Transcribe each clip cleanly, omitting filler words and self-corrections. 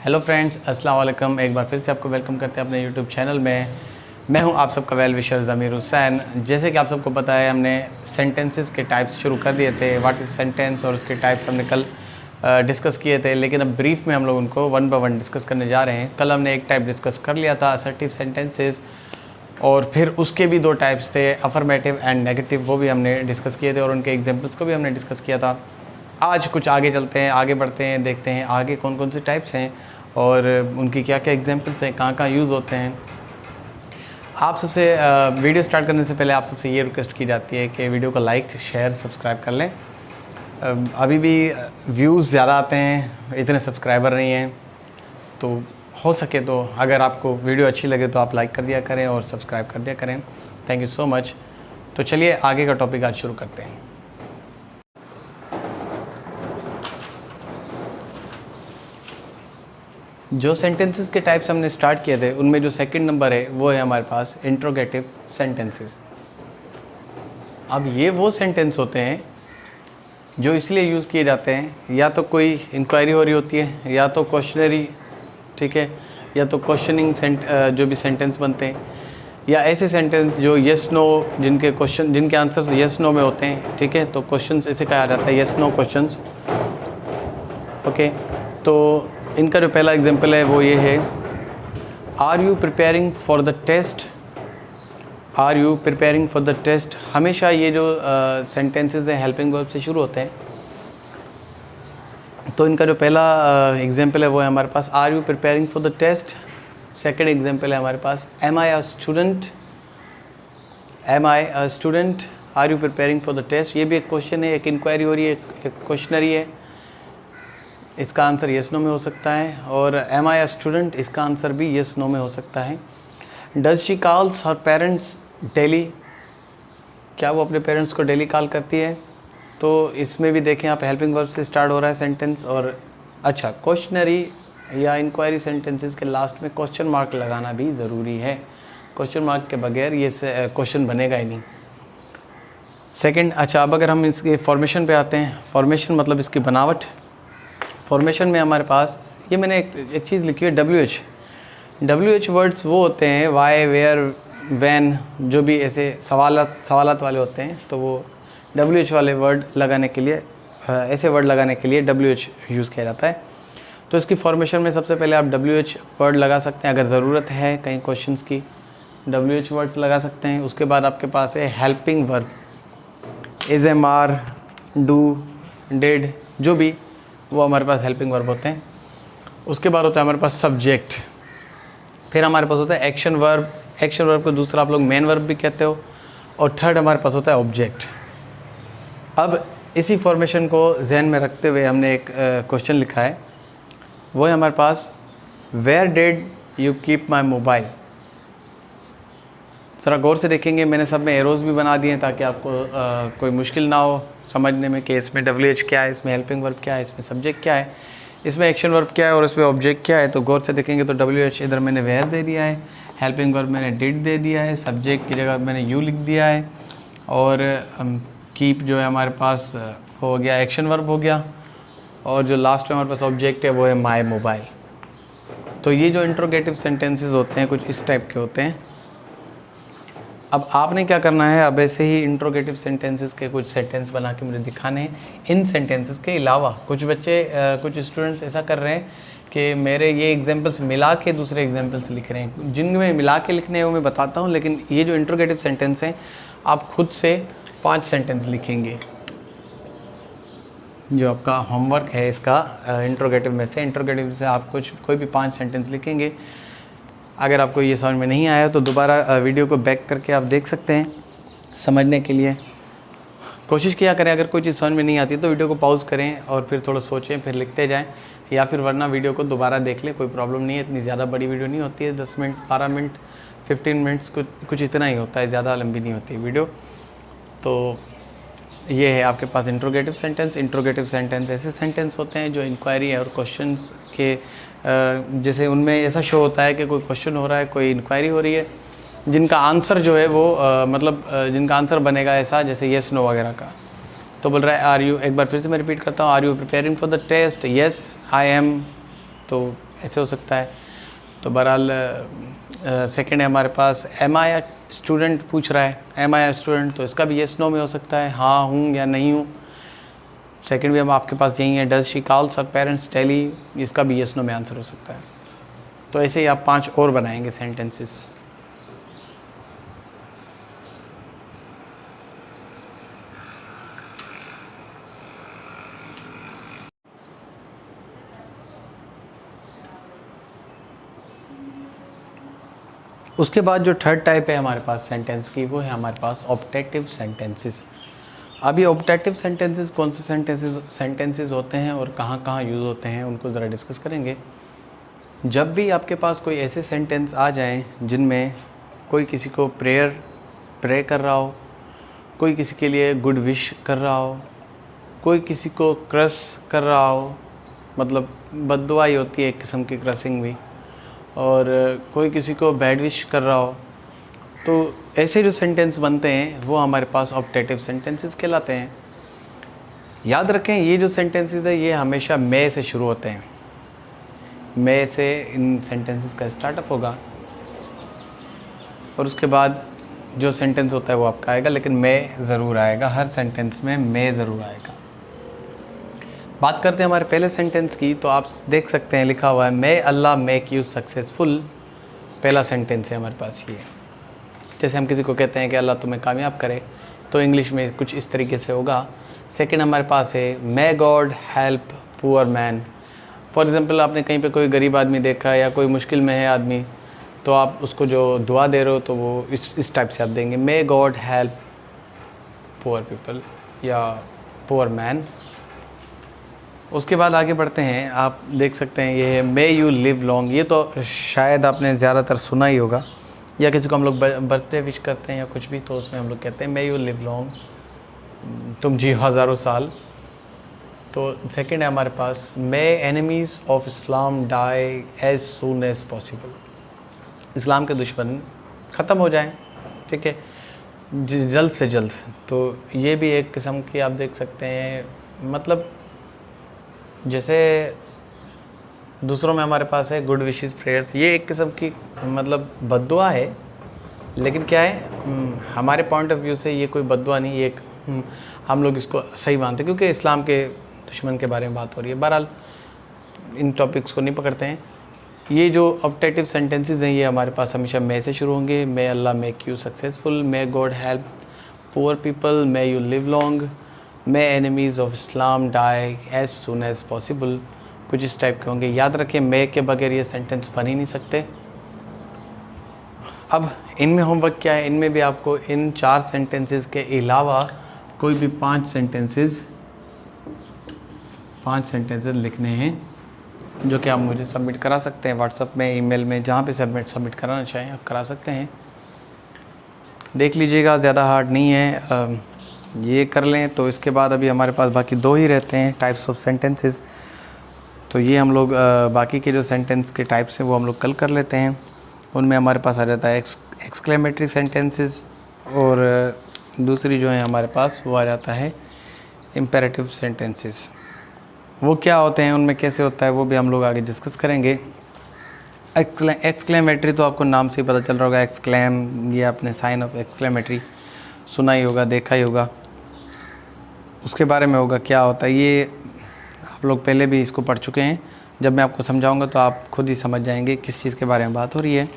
Hello friends, अस्सलाम वालेकुम। एक बार फिर से आपको वेलकम करते हैं अपने यूट्यूब चैनल में। मैं हूं आप सबका वेल विशर ज़मीर हुसैन। जैसे कि आप सबको पता है, हमने सेंटेंसेस के टाइप्स शुरू कर दिए थे। व्हाट इज़ सेंटेंस और उसके टाइप्स हमने कल डिस्कस किए थे, लेकिन अब ब्रीफ में हम लोग उनको वन बाय वन डिस्कस करने जा रहे हैं। कल हमने एक टाइप डिस्कस कर लिया था, असर्टिव सेंटेंसेस, और फिर उसके भी दो टाइप्स थे, अफर्मेटिव एंड नेगेटिव, वो भी हमने डिस्कस किए थे और उनके एग्जाम्पल्स को भी हमने डिस्कस किया था। आज कुछ आगे चलते हैं, आगे बढ़ते हैं, देखते हैं आगे कौन कौन से टाइप्स हैं और उनकी क्या क्या एग्जांपल्स हैं, कहाँ कहाँ यूज़ होते हैं। आप सबसे वीडियो स्टार्ट करने से पहले आप सबसे ये रिक्वेस्ट की जाती है कि वीडियो को लाइक, शेयर, सब्सक्राइब कर लें। अभी भी व्यूज़ ज़्यादा आते हैं, इतने सब्सक्राइबर नहीं हैं, तो हो सके तो अगर आपको वीडियो अच्छी लगे तो आप लाइक कर दिया करें और सब्सक्राइब कर दिया करें। Thank you so much. तो चलिए आगे का टॉपिक आज शुरू करते हैं। जो सेंटेंसेस के टाइप्स हमने स्टार्ट किए थे, उनमें जो सेकंड नंबर है वो है हमारे पास इंट्रोगेटिव सेंटेंसेस। अब ये वो सेंटेंस होते हैं जो इसलिए यूज़ किए जाते हैं, या तो कोई इंक्वायरी हो रही होती है, या तो क्वेश्चनरी, ठीक है, या तो क्वेश्चनिंग जो भी सेंटेंस बनते हैं, या ऐसे सेंटेंस जो येस नो, जिनके आंसर्स येस नो में होते हैं, ठीक है। तो क्वेश्चंस ऐसे कहा जाता है, येस नो क्वेश्चंस। ओके, तो इनका जो पहला एग्जांपल है वो ये है, are you preparing for the test. Are you preparing for the test. हमेशा ये जो सेंटेंसेस हैं हेल्पिंग वर्ब से शुरू होते हैं। तो इनका जो पहला एग्जांपल है वो है हमारे पास, are you preparing for the test. Second example है हमारे पास, am I a student. Am I a student, are you preparing for the test. ये भी एक क्वेश्चन है, एक इंक्वायरी हो रही है, एक क्वेश्चनरी है। इसका आंसर येस नो में हो सकता है। और एम आई अ स्टूडेंट, इसका आंसर भी येस नो में हो सकता है। Does she calls her parents daily. क्या वो अपने पेरेंट्स को डेली कॉल करती है। तो इसमें भी देखें आप, हेल्पिंग वर्ब से स्टार्ट हो रहा है सेंटेंस। और अच्छा, क्वेश्चनरी या इंक्वायरी सेंटेंसेस के लास्ट में क्वेश्चन मार्क लगाना भी ज़रूरी है। क्वेश्चन मार्क के बगैर ये क्वेश्चन बनेगा ही नहीं। सेकंड, अच्छा, अब अगर हम इसके फॉर्मेशन पे आते हैं, फॉर्मेशन मतलब इसकी बनावट। फॉर्मेशन में हमारे पास ये मैंने एक चीज़ लिखी है, WH वर्ड्स वो होते हैं, वाई, वेयर, वैन, जो भी ऐसे सवालात वाले होते हैं, तो वो WH वाले वर्ड लगाने के लिए, ऐसे वर्ड लगाने के लिए WH यूज़ किया जाता है। तो इसकी फॉर्मेशन में सबसे पहले आप WH वर्ड लगा सकते हैं, अगर ज़रूरत है कहीं क्वेश्चंस की, WH वर्ड्स लगा सकते हैं। उसके बाद आपके पास है helping verb, is, am, are, do, did, जो भी, वो हमारे पास हेल्पिंग वर्ब होते हैं। उसके बाद होता है हमारे पास सब्जेक्ट। फिर हमारे पास होता है एक्शन वर्ब। एक्शन वर्ब को दूसरा आप लोग मेन वर्ब भी कहते हो। और थर्ड हमारे पास होता है ऑब्जेक्ट। अब इसी फॉर्मेशन को जहन में रखते हुए हमने एक क्वेश्चन लिखा है, वो है हमारे पास, where did you keep my mobile. ज़रा गौर से देखेंगे, मैंने सब में एरोज़ भी बना दिए हैं ताकि आपको कोई मुश्किल ना हो समझने में कि इसमें WH क्या है, इसमें हेल्पिंग वर्ब क्या है, इसमें सब्जेक्ट क्या है, इसमें एक्शन वर्ब क्या है और इसमें ऑब्जेक्ट क्या है। तो गौर से देखेंगे तो WH इधर मैंने वेयर दे दिया है, हेल्पिंग वर्ब मैंने डिड दे दिया है, सब्जेक्ट की जगह मैंने यू लिख दिया है, और कीप जो है हमारे पास हो गया एक्शन वर्ब हो गया, और जो लास्ट में हमारे पास ऑब्जेक्ट है वो है माई मोबाइल। तो ये जो इंट्रोगेटिव सेंटेंसेस होते हैं कुछ इस टाइप के होते हैं। अब आपने क्या करना है, अब ऐसे ही इंट्रोगेटिव सेंटेंसेस के कुछ सेंटेंस बना के मुझे दिखाने हैं। इन सेंटेंसेस के अलावा कुछ बच्चे, कुछ स्टूडेंट्स ऐसा कर रहे हैं कि मेरे ये एग्जांपल्स मिला के दूसरे एग्जांपल्स लिख रहे हैं। जिनमें मिला के लिखने हैं वो मैं बताता हूँ, लेकिन ये जो इंट्रोगेटिव सेंटेंस हैं, आप खुद से 5 सेंटेंस लिखेंगे। जो आपका होमवर्क है इसका, इंट्रोगेटिव में से, इंट्रोगेटिव से आप कोई भी 5 सेंटेंस लिखेंगे। अगर आपको ये समझ में नहीं आया तो दोबारा वीडियो को बैक करके आप देख सकते हैं समझने के लिए। कोशिश किया करें, अगर कोई चीज़ समझ में नहीं आती तो वीडियो को पॉज करें और फिर थोड़ा सोचें, फिर लिखते जाएं, या फिर वरना वीडियो को दोबारा देख लें, कोई प्रॉब्लम नहीं है। इतनी ज़्यादा बड़ी वीडियो नहीं होती है, 10 मिनट, 12 मिनट, 15 मिनट्स, कुछ इतना ही होता है, ज़्यादा लंबी नहीं होती वीडियो। तो ये है आपके पास इंट्रोगेटिव सेंटेंस। इंट्रोगेटिव सेंटेंस ऐसे सेंटेंस होते हैं जो इंक्वायरी है और क्वेश्चंस के, जैसे उनमें ऐसा शो होता है कि कोई क्वेश्चन हो रहा है, कोई इंक्वायरी हो रही है, जिनका आंसर जो है वो जिनका आंसर बनेगा ऐसा जैसे येस नो वगैरह का। तो बोल रहा है, आर यू, एक बार फिर से मैं रिपीट करता हूँ, are you preparing for the test, yes I am. तो ऐसे हो सकता है। तो बहरहाल सेकंड है हमारे पास एम आई स्टूडेंट पूछ रहा है, एम आई स्टूडेंट, तो इसका भी येस नो में हो सकता है, हाँ हूँ या नहीं हूँ। सेकंड भी हम आपके पास यही है, does she calls her parents daily, इसका भी येस नो में आंसर हो सकता है। तो ऐसे ही आप 5 और बनाएंगे सेंटेंसेस। उसके बाद जो थर्ड टाइप है हमारे पास सेंटेंस की, वो है हमारे पास ऑप्टेटिव सेंटेंसेस। अब ये ऑप्टेटिव सेंटेंसेस कौन से सेंटेंसेस होते हैं और कहाँ कहाँ यूज़ होते हैं, उनको ज़रा डिस्कस करेंगे। जब भी आपके पास कोई ऐसे सेंटेंस आ जाएं जिनमें कोई किसी को प्रे कर रहा हो, कोई किसी के लिए गुड विश कर रहा हो, कोई किसी को क्रश कर रहा हो, मतलब बद्दुआ ही होती है एक किस्म की क्रशिंग भी, और कोई किसी को बैड विश कर रहा हो, तो ऐसे जो सेंटेंस बनते हैं वो हमारे पास ऑप्टेटिव सेंटेंसेस कहलाते हैं। याद रखें, ये जो सेंटेंसेस है ये हमेशा मे से शुरू होते हैं, मे से इन सेंटेंसेस का स्टार्टअप होगा, और उसके बाद जो सेंटेंस होता है वो आपका आएगा, लेकिन मे ज़रूर आएगा, हर सेंटेंस में मे ज़रूर आएगा। बात करते हैं हमारे पहले सेंटेंस की, तो आप देख सकते हैं लिखा हुआ है मे अल्लाह मेक यू सक्सेसफुल। पहला सेंटेंस है हमारे पास ये। जैसे हम किसी को कहते हैं कि अल्लाह तुम्हें कामयाब करे, तो इंग्लिश में कुछ इस तरीके से होगा। सेकंड हमारे पास है मे God help poor man. For example, आपने कहीं पे कोई गरीब आदमी देखा है या कोई मुश्किल में है आदमी, तो आप उसको जो दुआ दे रहे हो तो वो इस टाइप से आप देंगे, मे गॉड हेल्प पुअर पीपल या पुअर मैन। उसके बाद आगे बढ़ते हैं, आप देख सकते हैं ये है मे यू लिव लॉन्ग। ये तो शायद आपने ज़्यादातर सुना ही होगा, या किसी को हम लोग बर्थडे विश करते हैं या कुछ भी, तो उसमें हम लोग कहते हैं मे यू लिव लॉन्ग, तुम जियो हज़ारों साल। तो सेकंड है हमारे पास may enemies of Islam die as soon as possible. इस्लाम के दुश्मन ख़त्म हो जाएं, ठीक है, जल्द से जल्द। तो ये भी एक किस्म की आप देख सकते हैं, मतलब जैसे दूसरों में हमारे पास है गुड विशेस प्रेयर्स, ये एक किस्म की मतलब बद्दुआ है, लेकिन क्या है हमारे पॉइंट ऑफ व्यू से ये कोई बद्दुआ नहीं, ये एक हम लोग इसको सही मानते हैं, क्योंकि इस्लाम के दुश्मन के बारे में बात हो रही है। बहरहाल इन टॉपिक्स को नहीं पकड़ते हैं। ये जो ऑप्टेटिव सेंटेंसेस हैं ये हमारे पास हमेशा मे से शुरू होंगे। May Allah make you successful, may God help poor people, may you live long, may enemies of Islam die as soon as possible, कुछ इस टाइप के होंगे। याद रखें, मे के बगैर ये सेंटेंस बन ही नहीं सकते। अब इनमें होमवर्क क्या है, इनमें भी आपको इन 4 सेंटेंसेस के अलावा कोई भी 5 सेंटेंसेस लिखने हैं, जो कि आप मुझे सबमिट करा सकते हैं व्हाट्सएप में, ईमेल में, जहाँ पे सबमिट कराना चाहें आप करा सकते हैं। देख लीजिएगा, ज़्यादा हार्ड नहीं है, ये कर लें। तो इसके बाद अभी हमारे पास बाकी 2 ही रहते हैं टाइप्स ऑफ सेंटेंसेस, तो ये हम लोग बाकी के जो सेंटेंस के टाइप्स हैं वो हम लोग कल कर लेते हैं। उनमें हमारे पास आ जाता है एक्सक्लेमेटरी सेंटेंसेस, और दूसरी जो है हमारे पास वो आ जाता है इम्पेरेटिव सेंटेंसेस। वो क्या होते हैं, उनमें कैसे होता है, वो भी हम लोग आगे डिस्कस करेंगे। एक्सक्लेमेटरी तो आपको नाम से ही पता चल रहा होगा, एक्सक्लेम, ये आपने साइन ऑफ एक्सक्लेमेटरी सुना ही होगा, देखा ही होगा, उसके बारे में होगा क्या होता है। ये आप लोग पहले भी इसको पढ़ चुके हैं, जब मैं आपको समझाऊंगा तो आप खुद ही समझ जाएंगे किस चीज़ के बारे में बात हो रही है।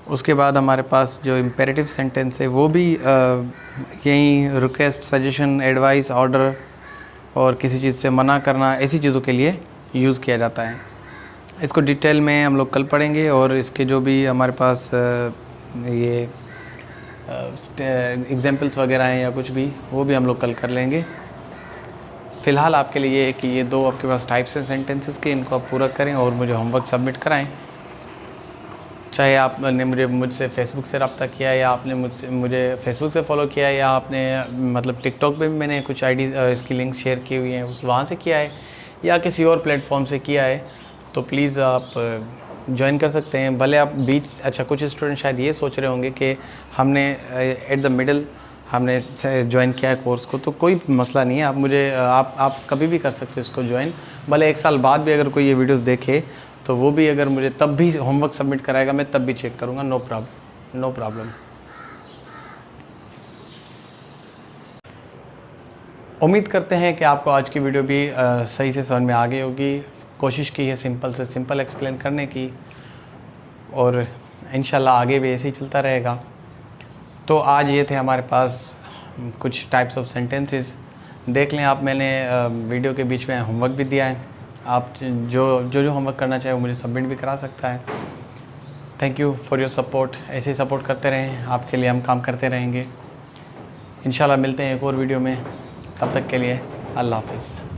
उसके बाद हमारे पास जो इम्पेरेटिव सेंटेंस है वो भी यही रिक्वेस्ट, सजेशन, एडवाइस, ऑर्डर और किसी चीज़ से मना करना, ऐसी चीज़ों के लिए यूज़ किया जाता है। इसको डिटेल में हम लोग कल पढ़ेंगे, और इसके जो भी हमारे पास ये एग्जाम्पल्स वगैरह हैं या कुछ भी, वो भी हम लोग कल कर लेंगे। फ़िलहाल आपके लिए ये है कि ये 2 आपके पास टाइप्स हैं सेंटेंसेस के, इनको आप पूरा करें और मुझे होमवर्क सबमिट कराएं। चाहे आपने मुझसे फ़ेसबुक से रब्ता किया, या आपने मुझे फ़ेसबुक से फॉलो किया, या आपने मतलब टिकटॉक पे भी मैंने कुछ आईडी इसकी लिंक शेयर की हुई हैं, उस वहाँ से किया है, या किसी और प्लेटफॉर्म से किया है, तो प्लीज़ आप ज्वाइन कर सकते हैं। भले आप अच्छा, कुछ स्टूडेंट शायद ये सोच रहे होंगे कि हमने एट द मिडल हमने ज्वाइन किया है कोर्स को, तो कोई मसला नहीं है, आप मुझे आप कभी भी कर सकते हो इसको ज्वाइन। भले 1 साल बाद भी अगर कोई ये वीडियोस देखे तो वो भी अगर मुझे तब भी होमवर्क सबमिट कराएगा मैं तब भी चेक करूँगा, नो प्रॉब्लम। उम्मीद करते हैं कि आपको आज की वीडियो भी सही से समझ में आ गई होगी। कोशिश की है सिंपल से सिंपल एक्सप्लेन करने की, और इंशाल्लाह आगे भी ऐसे ही चलता रहेगा। तो आज ये थे हमारे पास कुछ टाइप्स ऑफ सेंटेंसेस। देख लें आप, मैंने वीडियो के बीच में होमवर्क भी दिया है। आप जो होमवर्क करना चाहे वो मुझे सबमिट भी करा सकता है। Thank you for your support. ऐसे ही सपोर्ट करते रहें, आपके लिए हम काम करते रहेंगे। इंशाल्लाह मिलते हैं एक और वीडियो में, तब तक के लिए अल्लाह हाफ़िज़।